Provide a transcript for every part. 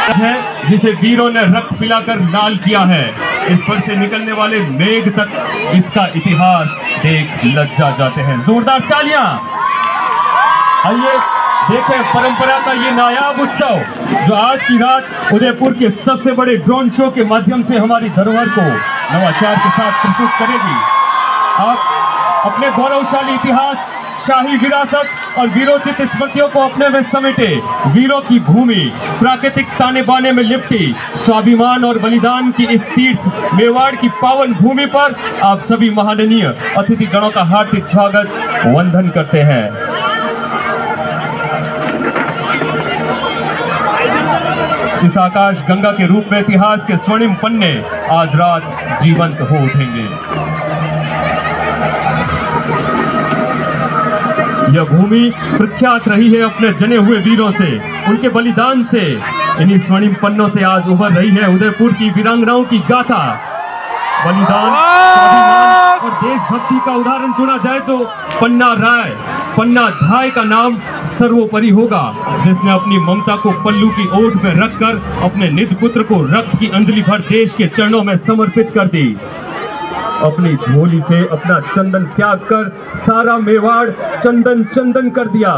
है जिसे वीरों ने रक्त पिलाकर लाल किया है। इस पर से निकलने वाले मेघ तक इसका इतिहास देख लज्जा जाते हैं। जोरदार तालियां। आइए देखें परंपरा का ये नायाब उत्सव जो आज की रात उदयपुर के सबसे बड़े ड्रोन शो के माध्यम से हमारी धरोहर को नवाचार के साथ प्रस्तुत करेगी। आप अपने गौरवशाली इतिहास, शाही विरासत और वीरोचित स्मृतियों को अपने में समेटे, वीरों की भूमि, प्राकृतिक ताने बाने में लिपटी, स्वाभिमान और बलिदान की इस तीर्थ मेवाड़ की पावन भूमि पर आप सभी महाननीय अतिथि गणों का हार्दिक स्वागत वंदन करते हैं। इस आकाश गंगा के रूप में इतिहास के स्वर्णिम पन्ने आज रात जीवंत हो उठेंगे। यह भूमि प्रख्यात रही है अपने जने हुए वीरों से, उनके बलिदान से। इन्हीं स्वर्णिम पन्नों से आज उभर रही है उदयपुर की वीरांगनाओं की गाथा। बलिदान, स्वाभिमान और देशभक्ति का उदाहरण चुना जाए तो पन्ना राय, पन्ना धाय का नाम सर्वोपरि होगा, जिसने अपनी ममता को पल्लू की ओट में रखकर अपने निज पुत्र को रक्त की अंजलि भर देश के चरणों में समर्पित कर दी। अपनी झोली से अपना चंदन त्याग कर सारा मेवाड़ चंदन चंदन कर दिया।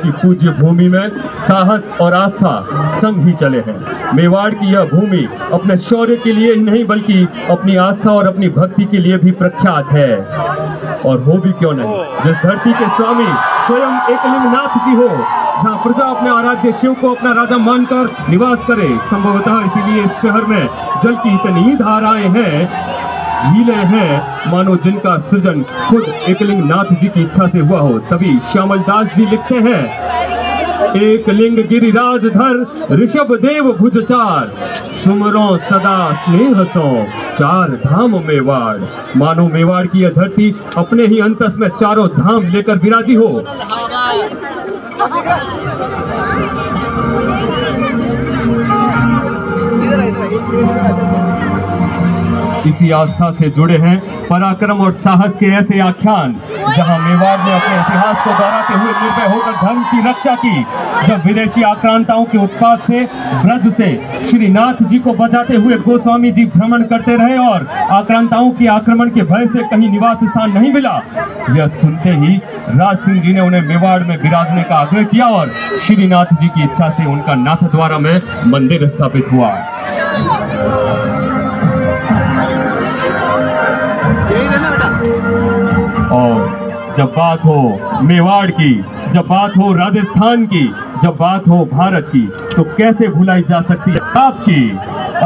की पूज्य भूमि में साहस और आस्था संग ही चले हैं। मेवाड़ की यह भूमि अपने शौर्य के लिए ही नहीं बल्कि अपनी आस्था और अपनी भक्ति के लिए भी प्रख्यात है। और हो भी क्यों नहीं, जिस धरती के स्वामी स्वयं एकलिंगनाथ जी हो, जहाँ प्रजा अपने आराध्य शिव को अपना राजा मानकर निवास करे। संभवतः इसीलिए इस शहर में जल की इतनी धाराएं हैं, झीलें हैं, मानो जिनका सृजन खुद एकलिंगनाथ जी की इच्छा से हुआ हो। तभी श्यामल दास जी लिखते हैं, एकलिंग गिरिराज धर ऋषभ देव भुजचार, सुमरो सदा स्नेह सो चार धाम मेवाड़। मानो मेवाड़ की यह धरती अपने ही अंतस में चारों धाम लेकर विराजी हो। इसी आस्था से जुड़े हैं पराक्रम और साहस के ऐसे आख्यान, जहां मेवाड़ ने अपने इतिहास को दोहराते हुए निर्भय होकर धर्म की रक्षा की। जब विदेशी आक्रांताओं के उत्पात से ब्रज से श्रीनाथ जी को बचाते हुए गोस्वामी जी भ्रमण करते रहे और आक्रांताओं के आक्रमण के भय से कहीं निवास स्थान नहीं मिला, यह सुनते ही राज सिंह जी ने उन्हें मेवाड़ में विराजने का आग्रह किया और श्रीनाथ जी की इच्छा से उनका नाथद्वारा में मंदिर स्थापित हुआ। और जब बात हो मेवाड़ की, जब बात हो राजस्थान की, जब बात हो भारत की, तो कैसे भुलाई जा सकती है आपकी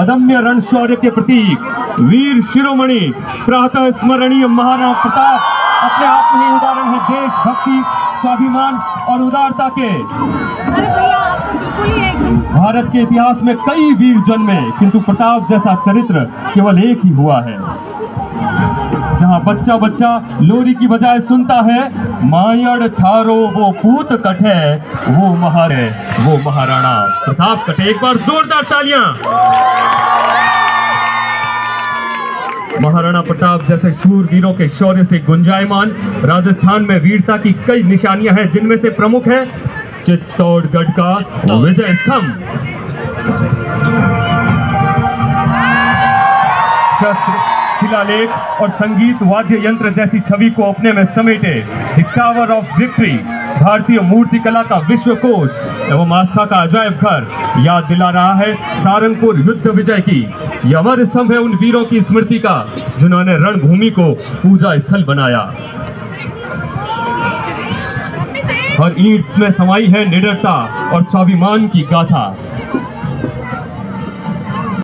अदम्य रण शौर्य के प्रतीक वीर शिरोमणि प्रातः स्मरणीय महाराणा प्रताप। अपने आप में ही उदाहरण है देशभक्ति, स्वाभिमान और उदारता के। भारत के इतिहास में कई वीर जन्मे, किंतु प्रताप जैसा चरित्र केवल एक ही हुआ है। जहां बच्चा बच्चा लोरी की बजाय सुनता है, मायड़ थारो वो पूत कटे, वो महाराणा प्रताप कटे। एक बार जोरदार तालियां। महाराणा प्रताप जैसे शूर वीरों के शौर्य से गुंजायमान राजस्थान में वीरता की कई निशानियां हैं, जिनमें से प्रमुख है चित्तौड़गढ़ का विजय स्तंभ। शस्त्र, शिलालेख और संगीत वाद्य यंत्र जैसी छवि को अपने में समेटे द टावर ऑफ विक्ट्री, भारतीय मूर्तिकला का विश्वकोश एवं आस्था का अजायब घर याद दिला रहा है सारंगपुर युद्ध विजय की। यह अमर स्तंभ है उन वीरों की स्मृति का जिन्होंने रणभूमि को पूजा स्थल बनाया। हर ईंट में समाई है निडरता और स्वाभिमान की गाथा।